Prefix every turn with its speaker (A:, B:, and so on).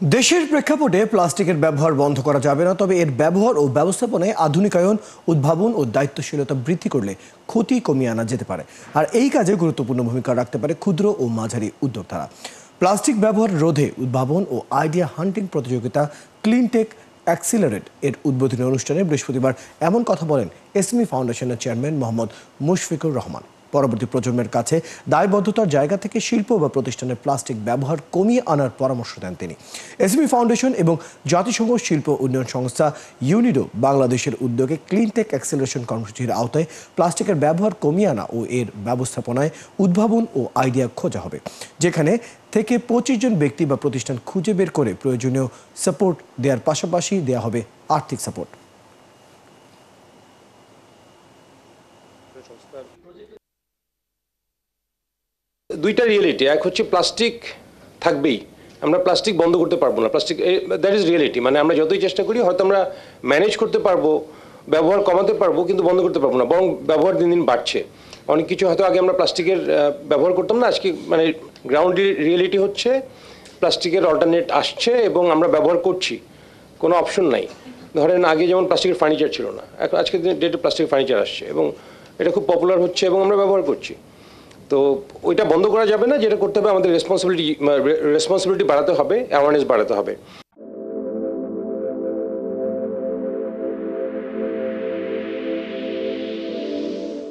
A: দেশের প্রেক্ষাপটে প্লাস্টিকের ব্যবহার বন্ধ করা যাবে না, তবে এর ব্যবহার ও ব্যবস্থাপনায় আধুনিকায়ন, উদ্ভাবন ও দায়িত্বশীলতা বৃদ্ধি করলে ক্ষতি কমিয়ে আনা যেতে পারে। আর এই কাজে গুরুত্বপূর্ণ ভূমিকা রাখতে পারে ক্ষুদ্র ও মাঝারি উদ্যোক্তারা। প্লাস্টিক ব্যবহার রোধে উদ্ভাবন ও আইডিয়া হান্টিং প্রতিযোগিতা ক্লিনটেক অ্যাক্সিলারেট এর উদ্বোধনী অনুষ্ঠানে বৃহস্পতিবার এমন কথা বলেন এসএমই ফাউন্ডেশনের চেয়ারম্যান মোহাম্মদ মুশফিকুর রহমান। পরবর্তী প্রজন্মের কাছে দায়বদ্ধতার জায়গা থেকে শিল্প বা প্রতিষ্ঠানের প্লাস্টিক ব্যবহার কমিয়ে আনার পরামর্শ দেন তিনি। এসএমই ফাউন্ডেশন এবং জাতিসংঘ শিল্প উন্নয়ন সংস্থা ইউনিডো বাংলাদেশের উদ্যোগে ক্লিনটেক অ্যাক্সিলারেশন কর্মসূচির আওতায় প্লাস্টিকের ব্যবহার কমিয়ে আনা ও এর ব্যবস্থাপনায় উদ্ভাবন ও আইডিয়া খোঁজা হবে, যেখানে থেকে 25 জন ব্যক্তি বা প্রতিষ্ঠান খুঁজে বের করে প্রয়োজনীয় সাপোর্ট দেওয়ার পাশাপাশি দেওয়া হবে আর্থিক সাপোর্ট।
B: দুইটা রিয়েলিটি, এক হচ্ছে প্লাস্টিক থাকবেই, আমরা প্লাস্টিক বন্ধ করতে পারবো না, প্লাস্টিক দ্যাট ইজ রিয়েলিটি। মানে আমরা যতই চেষ্টা করি হয়তো আমরা ম্যানেজ করতে পারবো, ব্যবহার কমাতে পারবো, কিন্তু বন্ধ করতে পারবো না, বরং ব্যবহার দিন দিন বাড়ছে। অনেক কিছু হয়তো আগে আমরা প্লাস্টিকের ব্যবহার করতাম না, আজকে মানে গ্রাউন্ড রিয়েলিটি হচ্ছে প্লাস্টিকের অল্টারনেট আসছে এবং আমরা ব্যবহার করছি, কোনো অপশন নাই। ধরেন আগে যেমন প্লাস্টিকের ফার্নিচার ছিল না, এখন আজকের ডেটে প্লাস্টিকের ফার্নিচার আসছে এবং এটা খুব পপুলার হচ্ছে এবং আমরা ব্যবহার করছি। তো ওইটা বন্ধ করা যাবে না, যেটা করতে হবে আমাদের রেসপন্সিবিলিটি বাড়াতে হবে, অ্যাওয়ারনেস বাড়াতে হবে।